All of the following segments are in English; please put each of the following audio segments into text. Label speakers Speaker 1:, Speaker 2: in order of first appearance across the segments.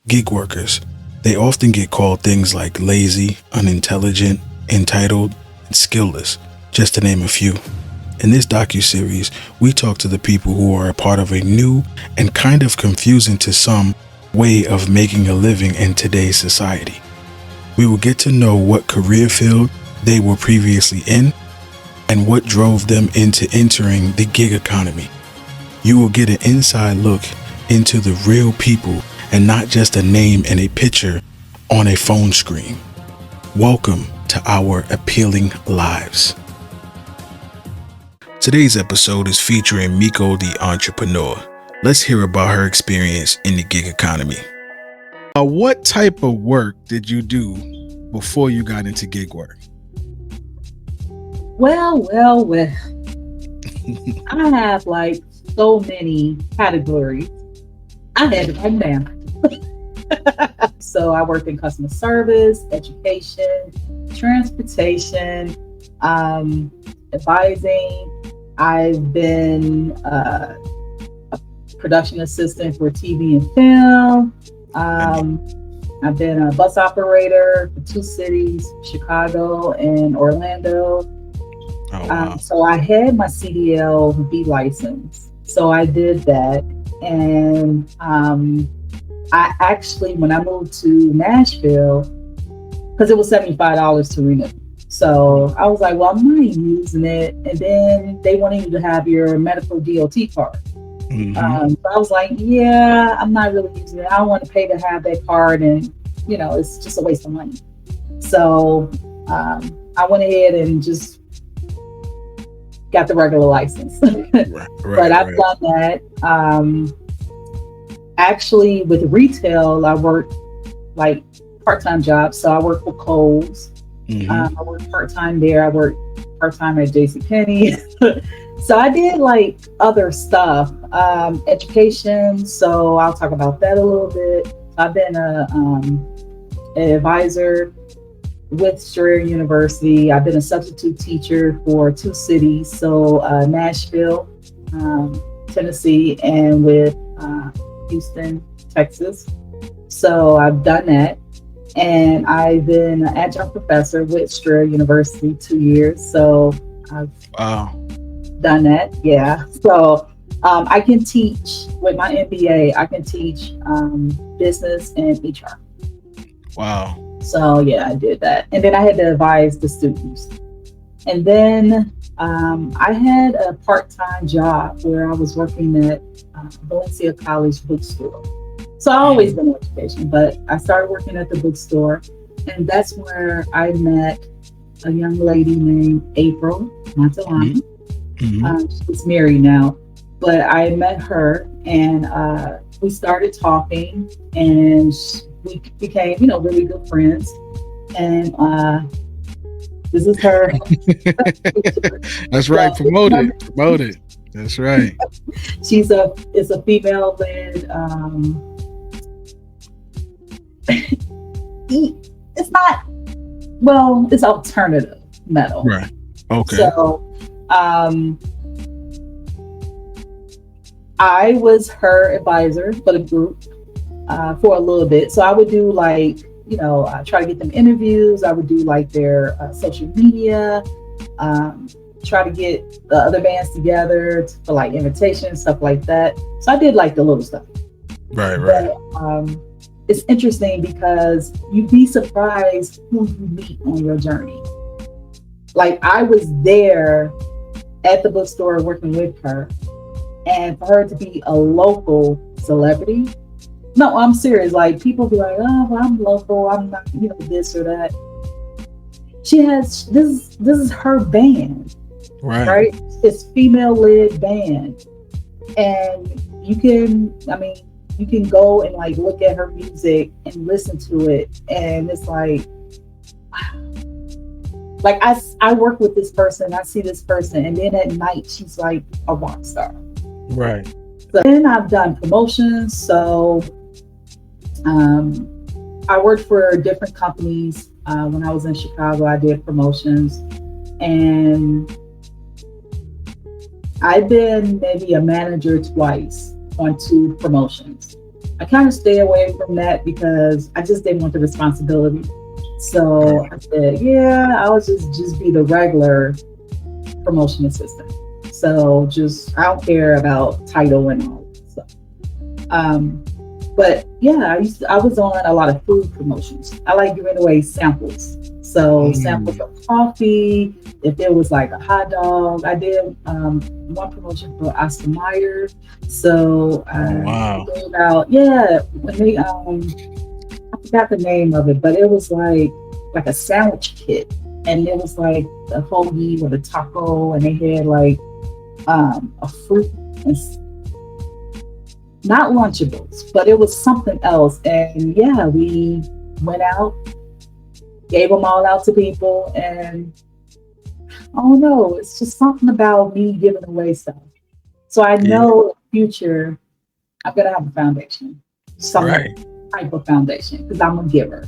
Speaker 1: Gig workers. They often get called things like lazy, unintelligent, entitled, and skillless, just to name a few. In this docuseries, we talk to the people who are a part of a new and kind of confusing to some way of making a living in today's society. We will get to know what career field they were previously in and what drove them into entering the gig economy. You will get an inside look into the real people and not just a name and a picture on a phone screen. Welcome to our appealing lives. Today's episode is featuring Mico the Entrepreneur. Let's hear about her experience in the gig economy. What type of work did you do before you got into gig work?
Speaker 2: Well. I have like so many categories. I had to write them down. So I worked in customer service, education, transportation, advising. I've been a production assistant for TV and film. I've been a bus operator for 2 cities, Chicago and Orlando.
Speaker 1: Oh, wow.
Speaker 2: So I had my CDL-B license. So I did that. And I actually, when I moved to Nashville, because it was $75 to renew. So I was like, well, I'm not using it. And then they wanted you to have your medical DOT card.
Speaker 1: Mm-hmm.
Speaker 2: So I was like, yeah, I'm not really using it. I don't want to pay to have that card. And, it's just a waste of money. So I went ahead and just got the regular license. But I've done that. Actually, with retail, I work like part-time jobs. So I work for Kohl's.
Speaker 1: Mm-hmm.
Speaker 2: I work part-time there. I work part-time at JCPenney. So I did like other stuff, education. So I'll talk about that a little bit. I've been an advisor with Strayer University. I've been a substitute teacher for 2 cities. So Nashville, Tennessee, and with Houston, Texas. So I've done that. And I've been an adjunct professor with Strayer University 2 years. So I've done that. Yeah. So I can teach with my MBA, I can teach business and HR.
Speaker 1: Wow.
Speaker 2: So yeah, I did that. And then I had to advise the students. And then I had a part-time job where I was working at Valencia College bookstore. So I've always been in education, but I started working at the bookstore. And that's where I met a young lady named April Montalani. Mm-hmm. She's married now, but I met her and we started talking and we became, really good friends. And this is her.
Speaker 1: That's right. Promote it. That's right.
Speaker 2: It's a female-led. It's not. Well, it's alternative metal.
Speaker 1: Right. Okay.
Speaker 2: So, I was her advisor for the group for a little bit. So I would do like, try to get them interviews. I would do like their social media, try to get the other bands together for like invitations, stuff like that. So I did like the little stuff.
Speaker 1: Right.
Speaker 2: But, it's interesting because you'd be surprised who you meet on your journey. Like I was there at the bookstore working with her, and for her to be a local celebrity. No, I'm serious. Like people be like, oh, well, I'm local. I'm not, this or that. She has this is her band, right? It's female-led band, and you can go and like look at her music and listen to it, and it's like, wow. Like I work with this person, I see this person, and then at night she's like a rock star.
Speaker 1: Right.
Speaker 2: So then I've done promotions. So I worked for different companies. When I was in Chicago, I did promotions, and I've been maybe a manager twice on 2 promotions. I kind of stay away from that because I just didn't want the responsibility. So I said, yeah, I'll just be the regular promotion assistant. So just I don't care about title and all that stuff. But yeah, I was on a lot of food promotions. I like giving away samples. So samples of coffee. If there was like a hot dog, I did one promotion for Oscar Mayer. So
Speaker 1: Wow.
Speaker 2: gave out, yeah, when they I forgot the name of it, but it was like a sandwich kit, and it was like the hoagie or the taco, and they had like a fruit and not Lunchables, but it was something else. And yeah, we went out, gave them all out to people, and oh no, it's just something about me giving away stuff. So I
Speaker 1: Yeah.
Speaker 2: know in the future I'm gonna have a foundation, some
Speaker 1: Right.
Speaker 2: type of foundation, because I'm a giver.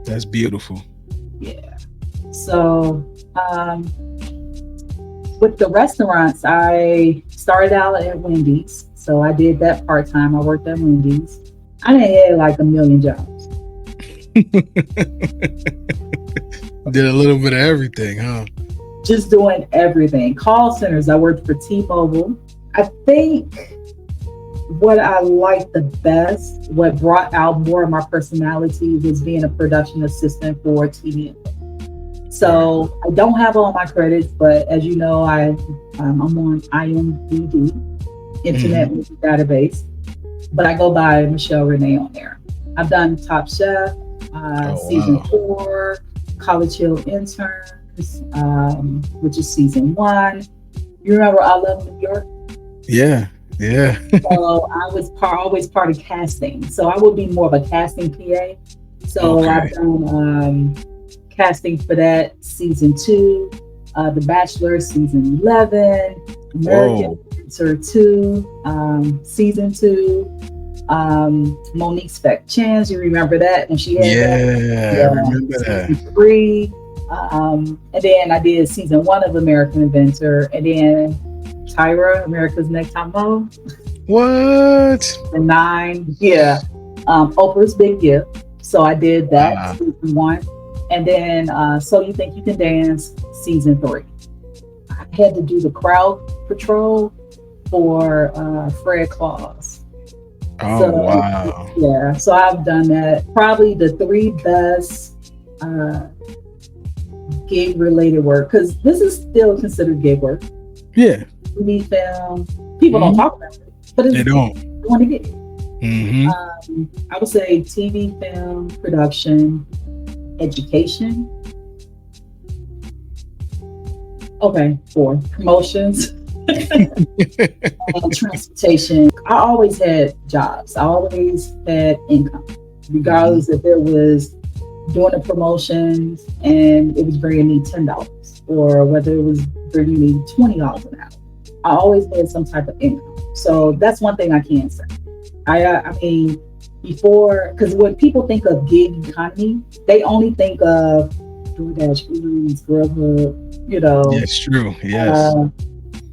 Speaker 1: That's beautiful.
Speaker 2: Yeah. So with the restaurants, I started out at Wendy's. So I did that part time. I worked at Wendy's. I didn't have like a million jobs.
Speaker 1: Did a little bit of everything, huh?
Speaker 2: Just doing everything. Call centers. I worked for T-Mobile. I think what I liked the best, what brought out more of my personality, was being a production assistant for TV and film. So I don't have all my credits, but as you know, I'm on IMDb, Internet Movie Database, but I go by Michelle Renee on there. I've done Top Chef, season 4, College Hill Interns, which is season 1. You remember I Love New York?
Speaker 1: Yeah. Yeah.
Speaker 2: So I was always part of casting. So I would be more of a casting PA. So
Speaker 1: Okay.
Speaker 2: I've done casting for that season 2, The Bachelor season 11, American Dancer 2, season 2, Monique Speck Chance. You remember that when she had that?
Speaker 1: Yeah, I remember that.
Speaker 2: Season 3. And then I did season 1 of American Inventor, and then Tyra, America's Next Top Model.
Speaker 1: What?
Speaker 2: And 9, yeah. Oprah's Big Gift. So I did that season 1. And then So You Think You Can Dance season 3. I had to do the crowd patrol for Fred Claus.
Speaker 1: Oh,
Speaker 2: So,
Speaker 1: wow.
Speaker 2: yeah, so I've done that. Probably the 3 best gig related work, because this is still considered gig work.
Speaker 1: Yeah.
Speaker 2: TV, film. People don't talk about it, but
Speaker 1: They don't.
Speaker 2: want to get it.
Speaker 1: Mm-hmm.
Speaker 2: I would say TV, film, production, education. Okay, 4 promotions. And transportation. I always had jobs. I always had income, regardless if it was doing the promotions and it was bringing me $10, or whether it was bringing me $20 an hour. I always had some type of income. So that's one thing I can say. I mean, before, because when people think of gig economy, they only think of Doordash, UberEats, Grubhub, you know.
Speaker 1: Yes, true. Yes.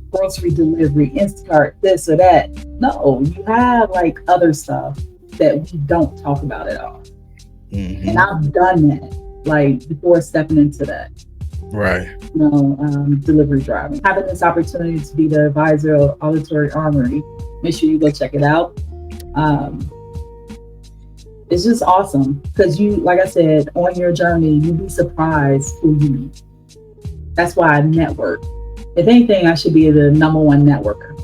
Speaker 2: Grocery delivery, Instacart, this or that. No, you have like other stuff that we don't talk about at all.
Speaker 1: Mm-hmm.
Speaker 2: And I've done that, like before stepping into that.
Speaker 1: Right.
Speaker 2: You know, delivery driving. Having this opportunity to be the advisor of Auditory Armory, make sure you go check it out. It's just awesome because you, like I said, on your journey, you'd be surprised who you meet. That's why I network. If anything, I should be the number 1 networker.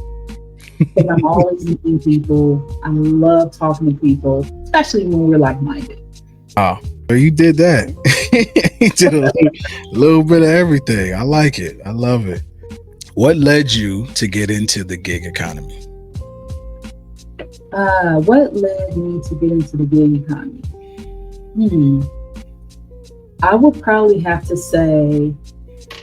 Speaker 2: Because I'm always meeting people. I love talking to people, especially when we're like-minded.
Speaker 1: Oh, so you did that. You did a little bit of everything. I like it. I love it. What led you to get into the gig economy?
Speaker 2: What led me to get into the gig economy? I would probably have to say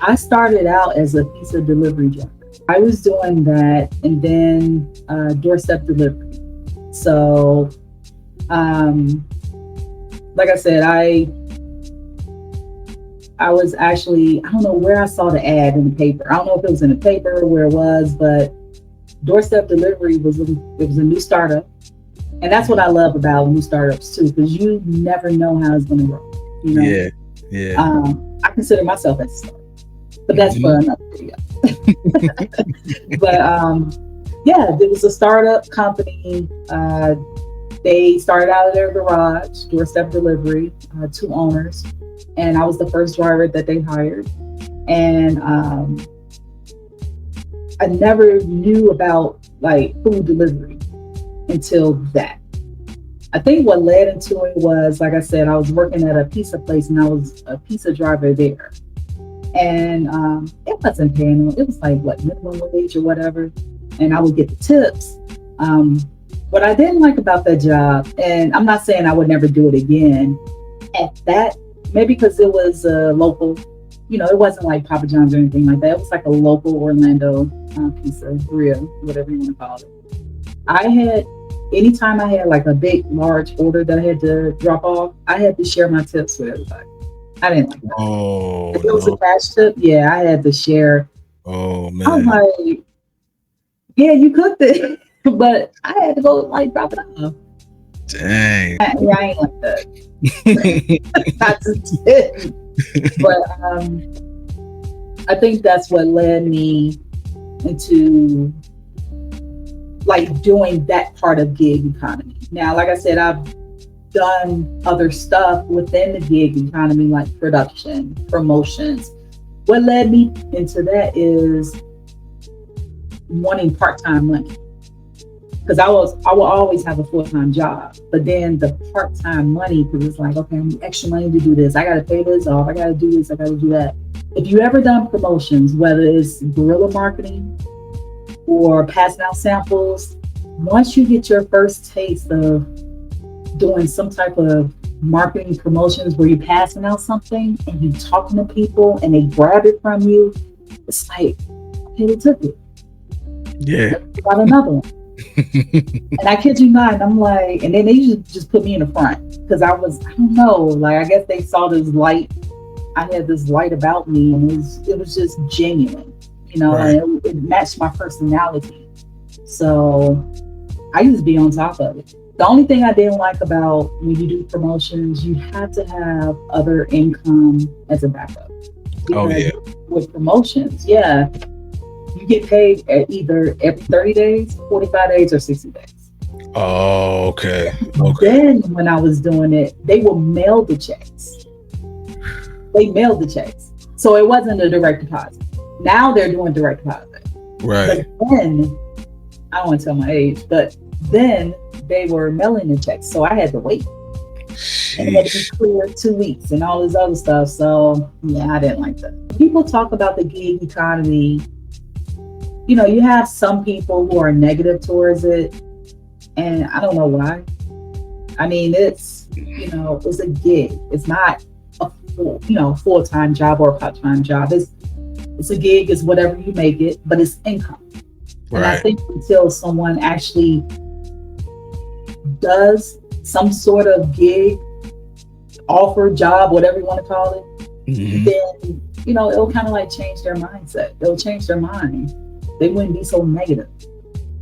Speaker 2: I started out as a pizza delivery driver. I was doing that, and then doorstep delivery. So, like I said, I was actually, I don't know where I saw the ad in the paper. I don't know if it was in the paper or where it was, but doorstep delivery was a new startup. And that's what I love about new startups too, because you never know how it's going to grow. You know,
Speaker 1: Yeah. Yeah.
Speaker 2: I consider myself as a startup, but that's for
Speaker 1: Mhm.
Speaker 2: another video. But yeah, it was a startup company. They started out of their garage, doorstep delivery, two owners, and I was the first driver that they hired. And I never knew about like food delivery until that. I think what led into it was, like I said, I was working at a pizza place and I was a pizza driver there. And it wasn't paying. It was like what, minimum wage or whatever, and I would get the tips. What I didn't like about that job, and I'm not saying I would never do it again, at that maybe because it was a local, you know, it wasn't like Papa John's or anything like that. It was like a local Orlando pizza grill, whatever you want to call it. I had anytime I had like a big, large order that I had to drop off, I had to share my tips with everybody. I didn't like that.
Speaker 1: Oh
Speaker 2: If it was a
Speaker 1: no.
Speaker 2: cash tip, yeah, I had to share.
Speaker 1: Oh
Speaker 2: I was
Speaker 1: man.
Speaker 2: like, yeah, you cooked it, but I had to go like drop it off.
Speaker 1: Dang.
Speaker 2: Yeah, I ain't like that. Not to tip. But I think that's what led me into like doing that part of gig economy. Now, like I said, I've done other stuff within the gig economy, like production, promotions. What led me into that is wanting part-time money. Because I will always have a full-time job, but then the part-time money, because it's like, okay, I need extra money to do this. I got to pay this off. I got to do this. I got to do that. If you ever done promotions, whether it's guerrilla marketing or passing out samples, once you get your first taste of doing some type of marketing promotions where you're passing out something and you're talking to people and they grab it from you, it's like, okay, they took it.
Speaker 1: Yeah.
Speaker 2: Let's got another one. And I kid you not, I'm like, and then they just put me in the front because I don't know, like I guess they saw this light. I had this light about me, and it was just genuine, you know,
Speaker 1: Right.
Speaker 2: and it matched my personality. So I used to be on top of it. The only thing I didn't like about when you do promotions, you have to have other income as a backup.
Speaker 1: Oh
Speaker 2: Because
Speaker 1: yeah.
Speaker 2: with promotions, yeah, you get paid at either every 30 days, 45 days, or 60 days.
Speaker 1: Oh, okay. Okay.
Speaker 2: Then when I was doing it, they will mail the checks. They mailed the checks. So it wasn't a direct deposit. Now they're doing direct deposit.
Speaker 1: Right.
Speaker 2: But then, I don't want to tell my age, but then they were mailing the checks. So I had to wait. And it had to be
Speaker 1: Sheesh.
Speaker 2: clear 2 weeks and all this other stuff. So yeah, I didn't like that. People talk about the gig economy. You know, you have some people who are negative towards it, and I don't know why. I mean, it's, you know, it's a gig. It's not a full-time job or a part-time job. It's a gig. It's whatever you make it, but it's income. And I
Speaker 1: Right.
Speaker 2: think until someone actually does some sort of gig, offer, job, whatever you want to call it,
Speaker 1: Mhm.
Speaker 2: then, you know, it'll kind of like change their mindset. It'll change their mind. They wouldn't be so negative.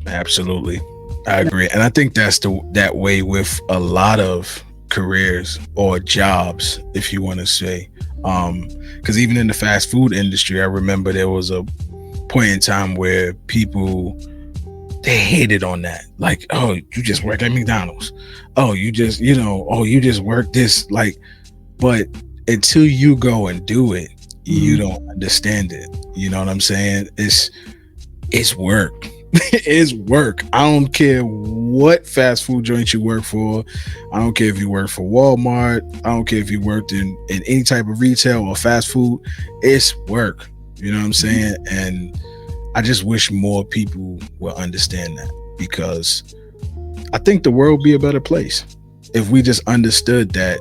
Speaker 1: Absolutely. I agree. And I think that's that way with a lot of careers or jobs, if you want to say. Because even in the fast food industry, I remember there was a point in time where people, they hated on that. Like, oh, you just work at McDonald's. Oh, you just, you just work this. Like, but until you go and do it, you don't understand it. You know what I'm saying? It's work. It's work. I don't care what fast food joint you work for. I don't care if you work for Walmart. I don't care if you worked in any type of retail or fast food. It's work. You know what I'm saying? And I just wish more people will understand that, because I think the world would be a better place if we just understood that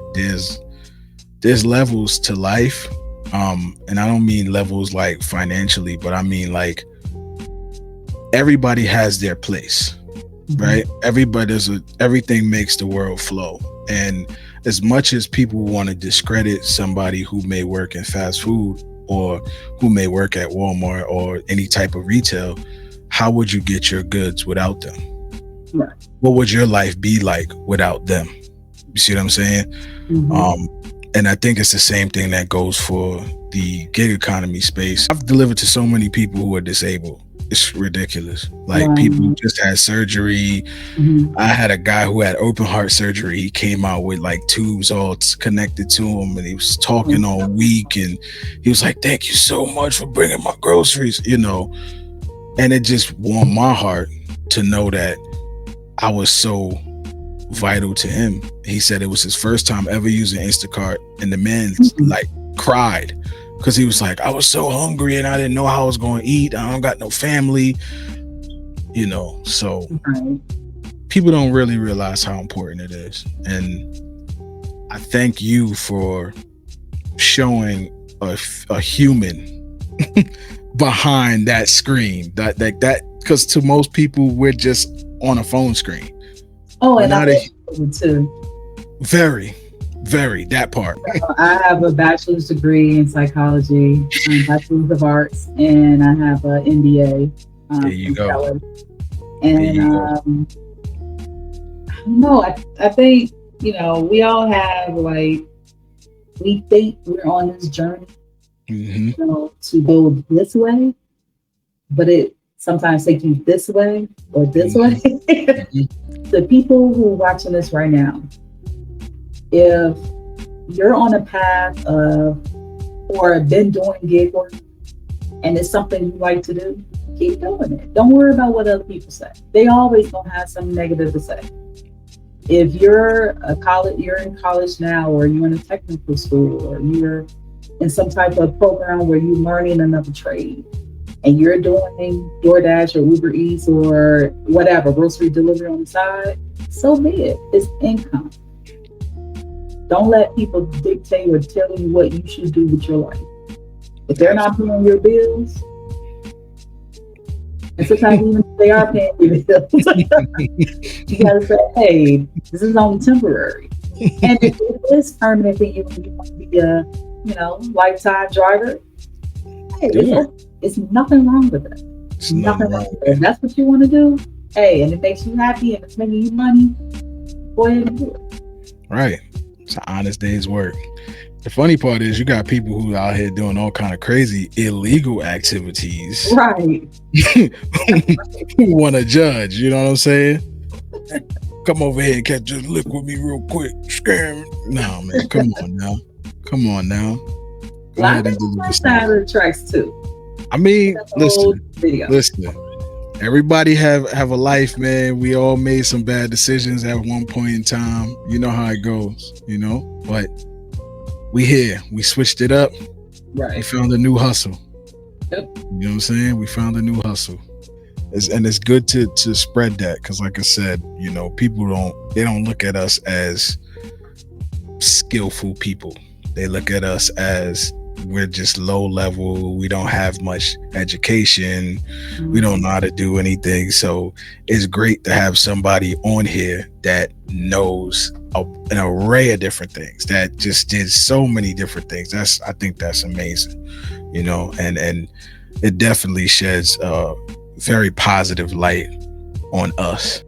Speaker 1: there's levels to life. And I don't mean levels like financially, but I mean like everybody has their place, right? Everything makes the world flow. And as much as people want to discredit somebody who may work in fast food or who may work at Walmart or any type of retail, how would you get your goods without them?
Speaker 2: Right.
Speaker 1: What would your life be like without them? You see what I'm saying? And I think it's the same thing that goes for the gig economy space. I've delivered to so many people who are disabled. It's ridiculous. Like people who just had surgery. I had a guy who had open heart surgery. He came out with like tubes all connected to him, and he was talking all week, and he was like, "Thank you so much for bringing my groceries," you know. And it just warmed my heart to know that I was so vital to him. He said it was his first time ever using Instacart, and the man like cried because he was like, "I was so hungry and I didn't know how I was going to eat. I don't got no family," you know. So people don't really realize how important it is, and I thank you for showing a human behind that screen. That because to most people we're just on a phone screen.
Speaker 2: Oh, and I too.
Speaker 1: Very, very, that part.
Speaker 2: I have a bachelor's degree in psychology, bachelor's of arts, and I have an MBA.
Speaker 1: There you go.
Speaker 2: And I don't know. I think, you know, we all have like, we think we're on this journey, you know, to go this way, but it sometimes takes you this way or this way. The people who are watching this right now, if you're on a path of or been doing gig work and it's something you like to do, keep doing it. Don't worry about what other people say. They always gonna have something negative to say. If you're you're in college now, or you're in a technical school, or you're in some type of program where you're learning another trade, and you're doing Doordash or UberEats or whatever, grocery delivery on the side, so be it. It's income. Don't let people dictate or tell you what you should do with your life. If they're not paying your bills, and sometimes even if they are paying your bills, you gotta say, hey, this is only temporary. And if it is permanent for you and you want to be a, you know, lifetime driver, hey, it's nothing wrong with it. Nothing wrong with it. If that's what you want to do, hey, and it makes you happy and it's making you money, go ahead and do it.
Speaker 1: Right. It's an honest day's work. The funny part is you got people who out here doing all kind of crazy illegal activities.
Speaker 2: Right.
Speaker 1: Who want to judge, you know what I'm saying? Come over here and catch just lick with me real quick. Scam. No, man. Come on now. Come on now.
Speaker 2: Go ahead and do this. Side of the tracks too.
Speaker 1: I mean, listen. Everybody have a life, man. We all made some bad decisions at one point in time. You know how it goes, you know? But we here. We switched it up.
Speaker 2: Right.
Speaker 1: We found a new hustle.
Speaker 2: Yep.
Speaker 1: You know what I'm saying? We found a new hustle. And it's good to spread that, because like I said, you know, people don't look at us as skillful people. They look at us as we're just low level. We don't have much education. We don't know how to do anything. So it's great to have somebody on here that knows an array of different things, that just did so many different things. I think that's amazing, you know, and it definitely sheds a very positive light on us.